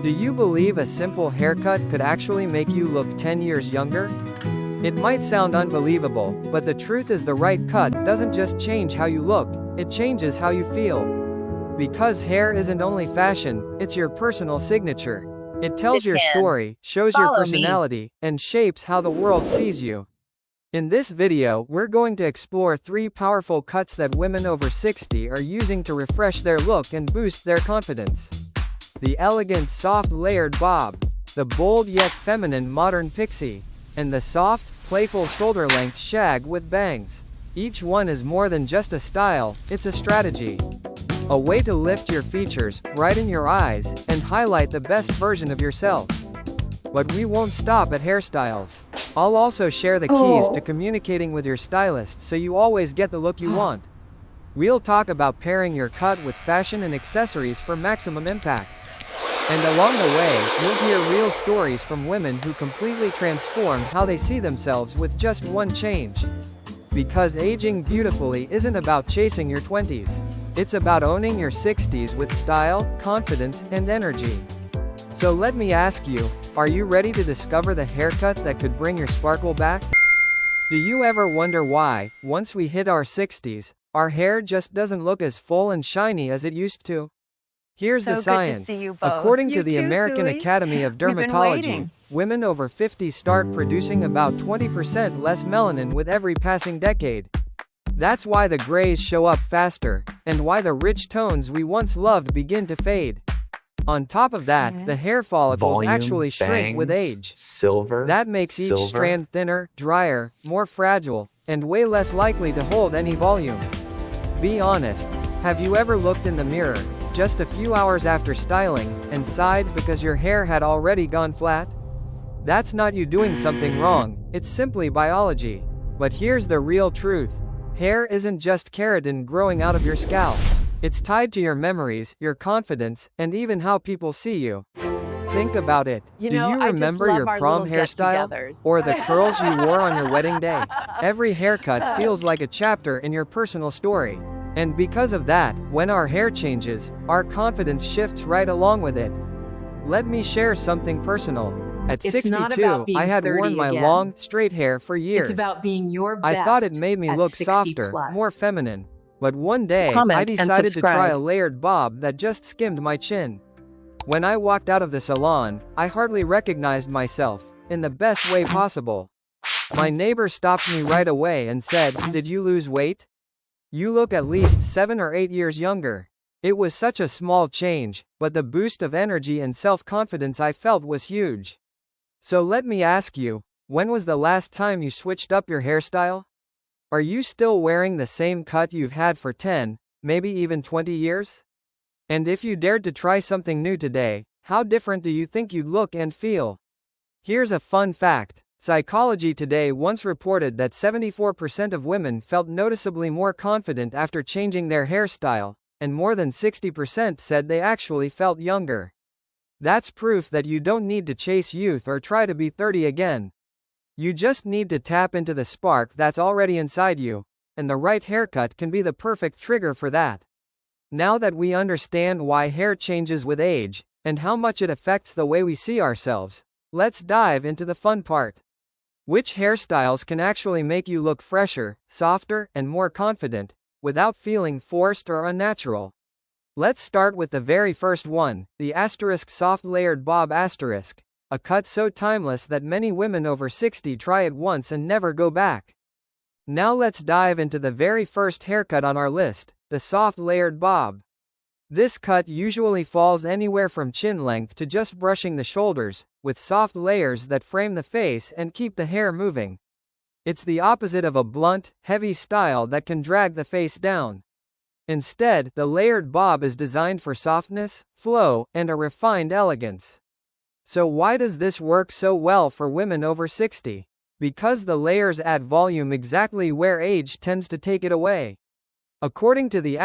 Do you believe a simple haircut could actually make you look 10 years younger? It might sound unbelievable, but the truth is the right cut doesn't just change how you look, it changes how you feel. Because hair isn't only fashion, it's your personal signature. It tells your story, shows your personality, and shapes how the world sees you. In this video, we're going to explore 3 powerful cuts that women over 60 are using to refresh their look and boost their confidence. The elegant soft layered bob, the bold yet feminine modern pixie, and the soft, playful shoulder-length shag with bangs. Each one is more than just a style, it's a strategy. A way to lift your features, brighten your eyes, and highlight the best version of yourself. But we won't stop at hairstyles. I'll also share the keys to communicating with your stylist so you always get the look you want. We'll talk about pairing your cut with fashion and accessories for maximum impact. And along the way, you'll hear real stories from women who completely transformed how they see themselves with just one change. Because aging beautifully isn't about chasing your 20s. It's about owning your 60s with style, confidence, and energy. So let me ask you, are you ready to discover the haircut that could bring your sparkle back? Do you ever wonder why, once we hit our 60s, our hair just doesn't look as full and shiny as it used to? Here's the science. According to the American Academy of Dermatology, women over 50 start producing about 20% less melanin with every passing decade. That's why the grays show up faster, and why the rich tones we once loved begin to fade. On top of that, the hair follicles actually shrink with age. That makes each strand thinner, drier, more fragile, and way less likely to hold any volume. Be honest, have you ever looked in the mirror, just a few hours after styling, and sighed because your hair had already gone flat? That's not you doing something wrong, it's simply biology. But here's the real truth. Hair isn't just keratin growing out of your scalp. It's tied to your memories, your confidence, and even how people see you. Think about it. Do you remember your prom hairstyle? Or the curls you wore on your wedding day? Every haircut feels like a chapter in your personal story. And because of that, when our hair changes, our confidence shifts right along with it. Let me share something personal. At 62, I had worn my long, straight hair for years. It's about being your best. I thought it made me look softer, more feminine. But one day, I decided to try a layered bob that just skimmed my chin. When I walked out of the salon, I hardly recognized myself, in the best way possible. My neighbor stopped me right away and said, "Did you lose weight? You look at least 7 or 8 years younger." It was such a small change, but the boost of energy and self-confidence I felt was huge. So let me ask you, when was the last time you switched up your hairstyle? Are you still wearing the same cut you've had for 10, maybe even 20 years? And if you dared to try something new today, how different do you think you'd look and feel? Here's a fun fact. Psychology Today once reported that 74% of women felt noticeably more confident after changing their hairstyle, and more than 60% said they actually felt younger. That's proof that you don't need to chase youth or try to be 30 again. You just need to tap into the spark that's already inside you, and the right haircut can be the perfect trigger for that. Now that we understand why hair changes with age, and how much it affects the way we see ourselves, let's dive into the fun part. Which hairstyles can actually make you look fresher, softer, and more confident, without feeling forced or unnatural? Let's start with the very first one, the soft layered bob asterisk, a cut so timeless that many women over 60 try it once and never go back. Now let's dive into the very first haircut on our list, the soft layered bob. This cut usually falls anywhere from chin length to just brushing the shoulders, with soft layers that frame the face and keep the hair moving. It's the opposite of a blunt, heavy style that can drag the face down. Instead, the layered bob is designed for softness, flow, and a refined elegance. So why does this work so well for women over 60? Because the layers add volume exactly where age tends to take it away. According to the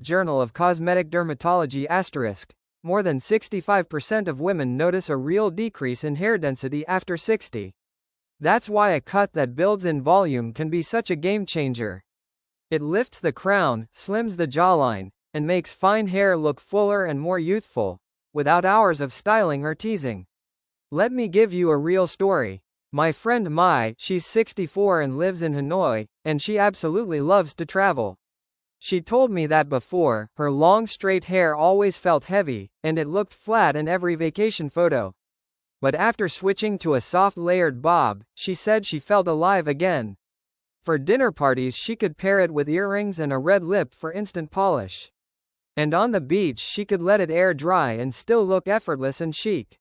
Journal of Cosmetic Dermatology more than 65% of women notice a real decrease in hair density after 60. That's why a cut that builds in volume can be such a game changer. It lifts the crown, slims the jawline, and makes fine hair look fuller and more youthful. without hours of styling or teasing. Let me give you a real story. My friend Mai, she's 64 and lives in Hanoi, and she absolutely loves to travel. She told me that before, her long straight hair always felt heavy, and it looked flat in every vacation photo. But after switching to a soft layered bob, she said she felt alive again. For dinner parties she could pair it with earrings and a red lip for instant polish. And on the beach she could let it air dry and still look effortless and chic.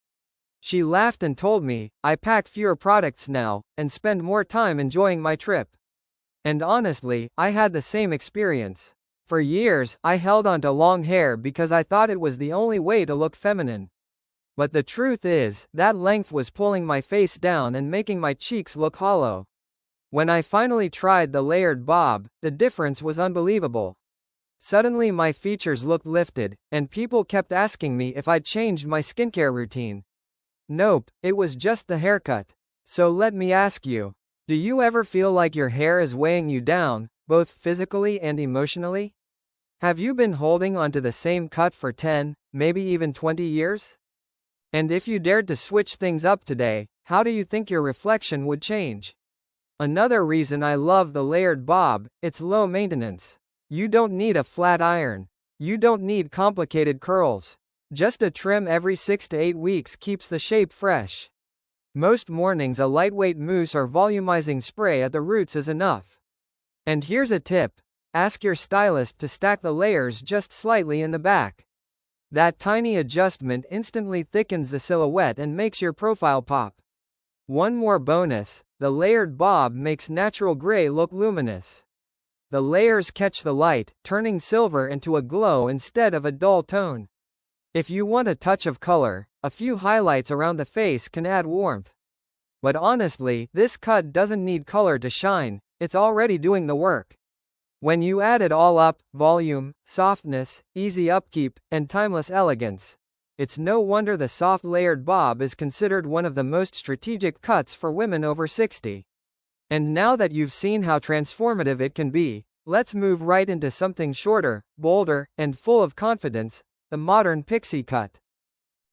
She laughed and told me, I pack fewer products now, and spend more time enjoying my trip. And honestly, I had the same experience. For years, I held on to long hair because I thought it was the only way to look feminine. But the truth is, that length was pulling my face down and making my cheeks look hollow. When I finally tried the layered bob, the difference was unbelievable. Suddenly my features looked lifted, and people kept asking me if I'd changed my skincare routine. Nope, it was just the haircut. So let me ask you, do you ever feel like your hair is weighing you down, both physically and emotionally? Have you been holding onto the same cut for 10, maybe even 20 years? And if you dared to switch things up today, how do you think your reflection would change? Another reason I love the layered bob, it's low maintenance. You don't need a flat iron. You don't need complicated curls. Just a trim every 6 to 8 weeks keeps the shape fresh. Most mornings a lightweight mousse or volumizing spray at the roots is enough. And here's a tip. Ask your stylist to stack the layers just slightly in the back. That tiny adjustment instantly thickens the silhouette and makes your profile pop. One more bonus, the layered bob makes natural gray look luminous. The layers catch the light, turning silver into a glow instead of a dull tone. If you want a touch of color, a few highlights around the face can add warmth. But honestly, this cut doesn't need color to shine, it's already doing the work. When you add it all up, volume, softness, easy upkeep, and timeless elegance, it's no wonder the soft layered bob is considered one of the most strategic cuts for women over 60. And now that you've seen how transformative it can be, let's move right into something shorter, bolder, and full of confidence, the modern pixie cut.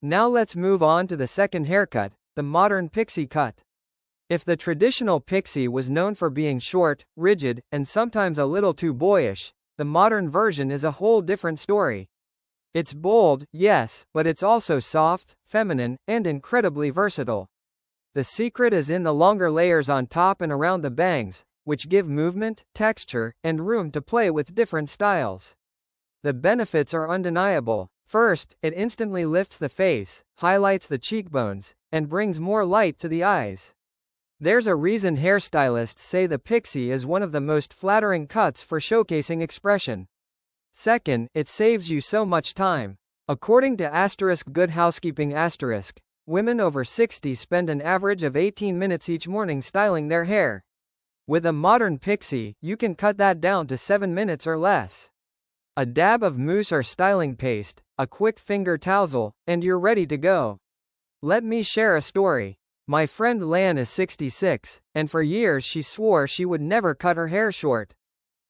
Now let's move on to the second haircut, the modern pixie cut. If the traditional pixie was known for being short, rigid, and sometimes a little too boyish, the modern version is a whole different story. It's bold, yes, but it's also soft, feminine, and incredibly versatile. The secret is in the longer layers on top and around the bangs, which give movement, texture, and room to play with different styles. The benefits are undeniable. First, it instantly lifts the face, highlights the cheekbones, and brings more light to the eyes. There's a reason hairstylists say the pixie is one of the most flattering cuts for showcasing expression. Second, it saves you so much time. According to Good Housekeeping *, women over 60 spend an average of 18 minutes each morning styling their hair. With a modern pixie, you can cut that down to 7 minutes or less. A dab of mousse or styling paste, a quick finger tousle, and you're ready to go. Let me share a story. My friend Lan is 66, and for years she swore she would never cut her hair short.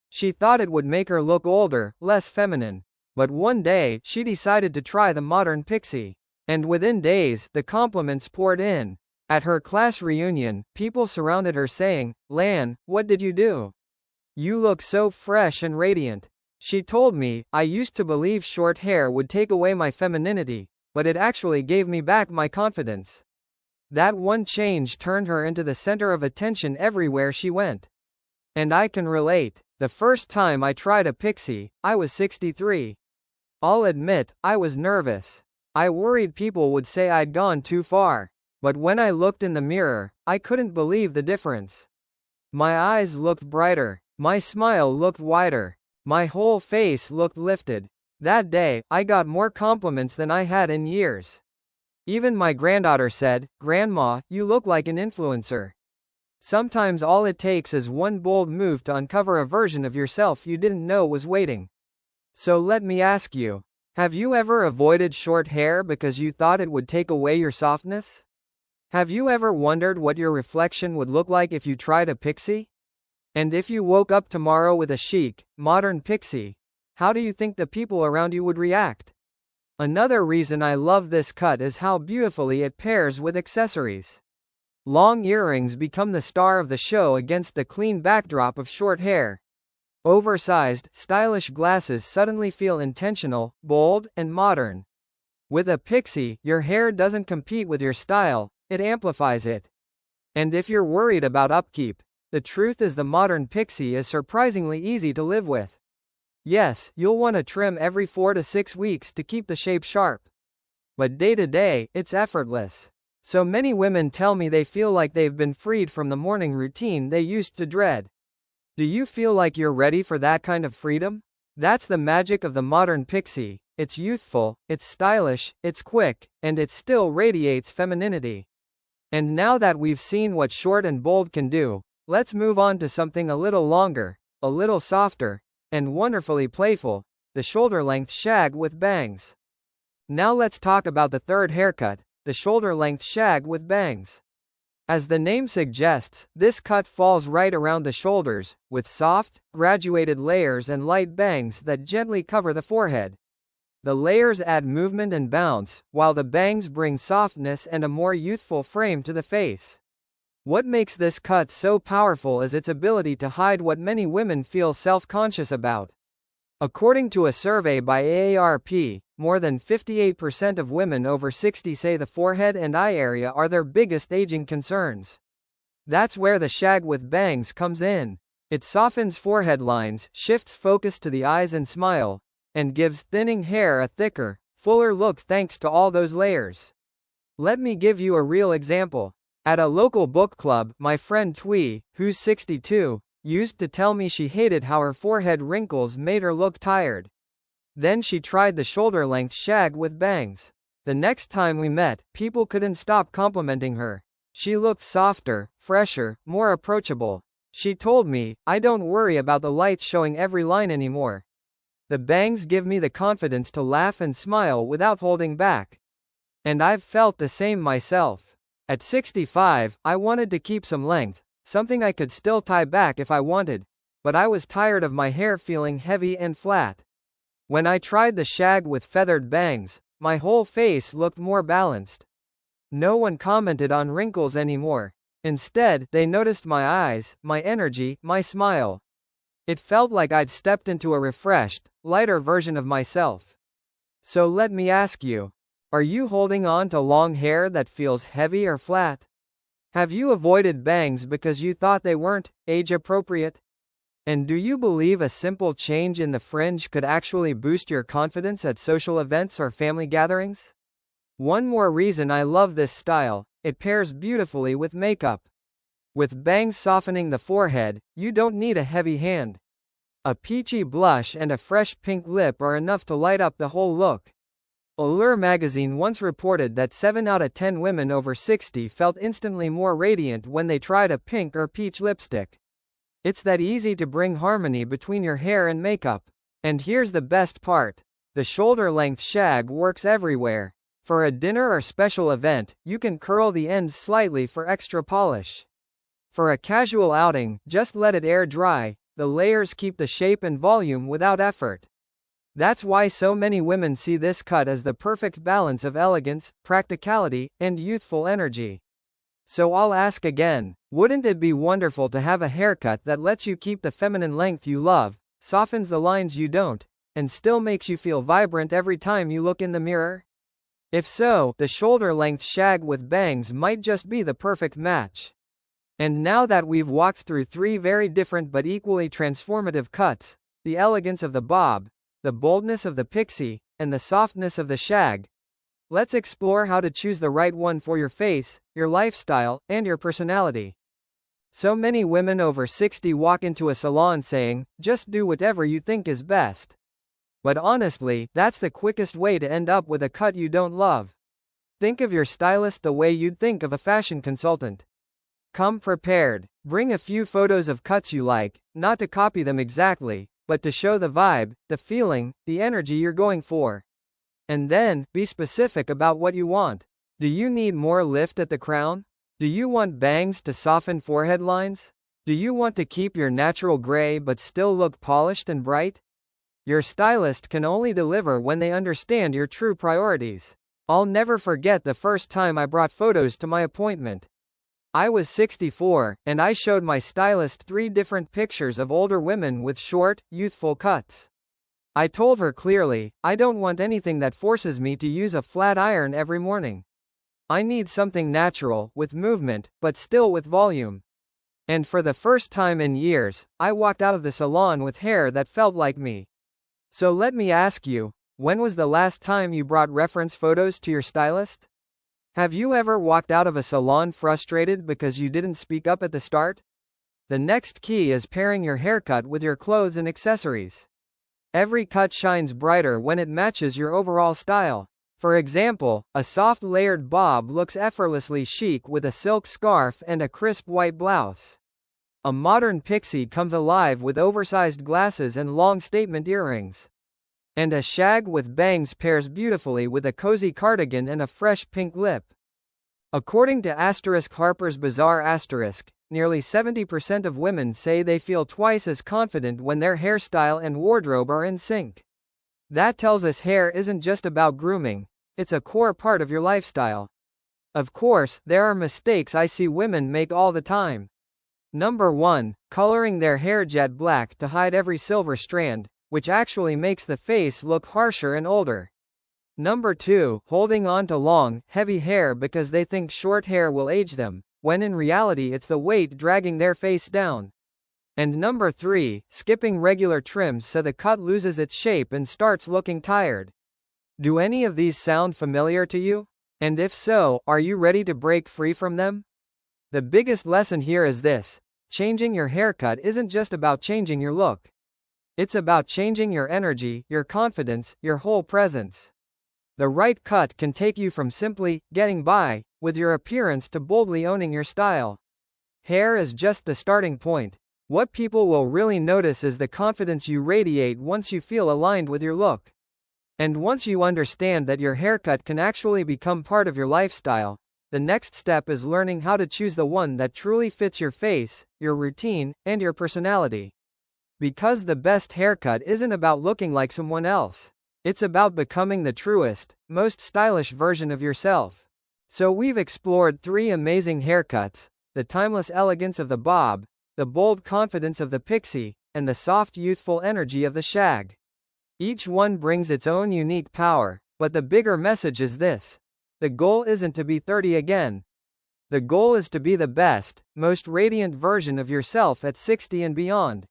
She thought it would make her look older, less feminine. But one day, she decided to try the modern pixie. And within days, the compliments poured in. At her class reunion, people surrounded her saying, "Lan, what did you do? You look so fresh and radiant." She told me, "I used to believe short hair would take away my femininity, but it actually gave me back my confidence." That one change turned her into the center of attention everywhere she went. And I can relate. The first time I tried a pixie, I was 63. I'll admit, I was nervous. I worried people would say I'd gone too far. But when I looked in the mirror, I couldn't believe the difference. My eyes looked brighter. My smile looked wider. My whole face looked lifted. That day, I got more compliments than I had in years. Even my granddaughter said, "Grandma, you look like an influencer." Sometimes all it takes is one bold move to uncover a version of yourself you didn't know was waiting. So let me ask you, have you ever avoided short hair because you thought it would take away your softness? Have you ever wondered what your reflection would look like if you tried a pixie? And if you woke up tomorrow with a chic, modern pixie, how do you think the people around you would react? Another reason I love this cut is how beautifully it pairs with accessories. Long earrings become the star of the show against the clean backdrop of short hair. Oversized, stylish glasses suddenly feel intentional, bold, and modern. With a pixie, your hair doesn't compete with your style, it amplifies it. And if you're worried about upkeep, the truth is the modern pixie is surprisingly easy to live with. Yes, you'll want to trim every 4 to 6 weeks to keep the shape sharp. But day to day, it's effortless. So many women tell me they feel like they've been freed from the morning routine they used to dread. Do you feel like you're ready for that kind of freedom? That's the magic of the modern pixie. It's youthful, it's stylish, it's quick, and it still radiates femininity. And now that we've seen what short and bold can do, let's move on to something a little longer, a little softer, and wonderfully playful, the shoulder-length shag with bangs. Now let's talk about the third haircut, the shoulder-length shag with bangs. As the name suggests, this cut falls right around the shoulders, with soft, graduated layers and light bangs that gently cover the forehead. The layers add movement and bounce, while the bangs bring softness and a more youthful frame to the face. What makes this cut so powerful is its ability to hide what many women feel self-conscious about. According to a survey by AARP, more than 58% of women over 60 say the forehead and eye area are their biggest aging concerns. That's where the shag with bangs comes in. It softens forehead lines, shifts focus to the eyes and smile, and gives thinning hair a thicker, fuller look thanks to all those layers. Let me give you a real example. At a local book club, my friend Twee, who's 62, used to tell me she hated how her forehead wrinkles made her look tired. Then she tried the shoulder-length shag with bangs. The next time we met, people couldn't stop complimenting her. She looked softer, fresher, more approachable. She told me, "I don't worry about the lights showing every line anymore. The bangs give me the confidence to laugh and smile without holding back." And I've felt the same myself. At 65, I wanted to keep some length, something I could still tie back if I wanted, but I was tired of my hair feeling heavy and flat. When I tried the shag with feathered bangs, my whole face looked more balanced. No one commented on wrinkles anymore. Instead, they noticed my eyes, my energy, my smile. It felt like I'd stepped into a refreshed, lighter version of myself. So let me ask you, are you holding on to long hair that feels heavy or flat? Have you avoided bangs because you thought they weren't age appropriate? And do you believe a simple change in the fringe could actually boost your confidence at social events or family gatherings? One more reason I love this style, it pairs beautifully with makeup. With bangs softening the forehead, you don't need a heavy hand. A peachy blush and a fresh pink lip are enough to light up the whole look. Allure magazine once reported that 7 out of 10 women over 60 felt instantly more radiant when they tried a pink or peach lipstick. It's that easy to bring harmony between your hair and makeup. And here's the best part. The shoulder-length shag works everywhere. For a dinner or special event, you can curl the ends slightly for extra polish. For a casual outing, just let it air dry. The layers keep the shape and volume without effort. That's why so many women see this cut as the perfect balance of elegance, practicality, and youthful energy. So I'll ask again, wouldn't it be wonderful to have a haircut that lets you keep the feminine length you love, softens the lines you don't, and still makes you feel vibrant every time you look in the mirror? If so, the shoulder-length shag with bangs might just be the perfect match. And now that we've walked through 3 very different but equally transformative cuts, the elegance of the bob, the boldness of the pixie, and the softness of the shag, let's explore how to choose the right one for your face, your lifestyle, and your personality. So many women over 60 walk into a salon saying, "Just do whatever you think is best." But honestly, that's the quickest way to end up with a cut you don't love. Think of your stylist the way you'd think of a fashion consultant. Come prepared. Bring a few photos of cuts you like, not to copy them exactly, but to show the vibe, the feeling, the energy you're going for. And then, be specific about what you want. Do you need more lift at the crown? Do you want bangs to soften forehead lines? Do you want to keep your natural gray but still look polished and bright? Your stylist can only deliver when they understand your true priorities. I'll never forget the first time I brought photos to my appointment. I was 64, and I showed my stylist 3 different pictures of older women with short, youthful cuts. I told her clearly, I don't want anything that forces me to use a flat iron every morning. I need something natural, with movement, but still with volume. And for the first time in years, I walked out of the salon with hair that felt like me. So let me ask you, when was the last time you brought reference photos to your stylist? Have you ever walked out of a salon frustrated because you didn't speak up at the start? The next key is pairing your haircut with your clothes and accessories. Every cut shines brighter when it matches your overall style. For example, a soft layered bob looks effortlessly chic with a silk scarf and a crisp white blouse. A modern pixie comes alive with oversized glasses and long statement earrings. And a shag with bangs pairs beautifully with a cozy cardigan and a fresh pink lip. According to Harper's Bazaar nearly 70% of women say they feel twice as confident when their hairstyle and wardrobe are in sync. That tells us hair isn't just about grooming, it's a core part of your lifestyle. Of course, there are mistakes I see women make all the time. Number 1, coloring their hair jet black to hide every silver strand, which actually makes the face look harsher and older. Number 2, holding on to long, heavy hair because they think short hair will age them, when in reality it's the weight dragging their face down. And number 3, skipping regular trims so the cut loses its shape and starts looking tired. Do any of these sound familiar to you? And if so, are you ready to break free from them? The biggest lesson here is this: changing your haircut isn't just about changing your look. It's about changing your energy, your confidence, your whole presence. The right cut can take you from simply getting by with your appearance to boldly owning your style. Hair is just the starting point. What people will really notice is the confidence you radiate once you feel aligned with your look. And once you understand that your haircut can actually become part of your lifestyle, the next step is learning how to choose the one that truly fits your face, your routine, and your personality. Because the best haircut isn't about looking like someone else. It's about becoming the truest, most stylish version of yourself. So we've explored 3 amazing haircuts: the timeless elegance of the bob, the bold confidence of the pixie, and the soft youthful energy of the shag. Each one brings its own unique power, but the bigger message is this: the goal isn't to be 30 again. The goal is to be the best, most radiant version of yourself at 60 and beyond.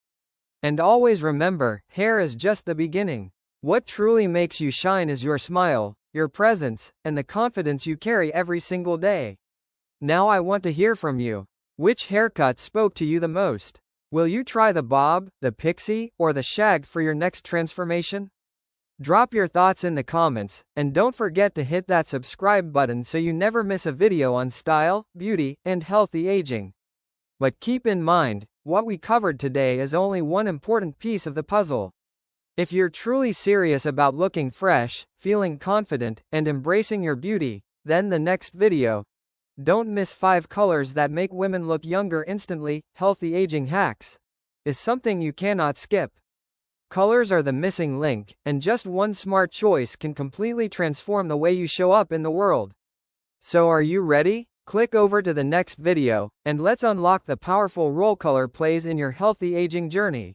And always remember, hair is just the beginning. What truly makes you shine is your smile, your presence, and the confidence you carry every single day. Now I want to hear from you. Which haircut spoke to you the most? Will you try the bob, the pixie, or the shag for your next transformation? Drop your thoughts in the comments, and don't forget to hit that subscribe button so you never miss a video on style, beauty, and healthy aging. But keep in mind, what we covered today is only one important piece of the puzzle. If you're truly serious about looking fresh, feeling confident, and embracing your beauty, then the next video. Don't miss 5 colors that make women look younger instantly. Healthy aging hacks is something you cannot skip. Colors are the missing link, and just one smart choice can completely transform the way you show up in the world. So are you ready? Click over to the next video, and let's unlock the powerful role color plays in your healthy aging journey.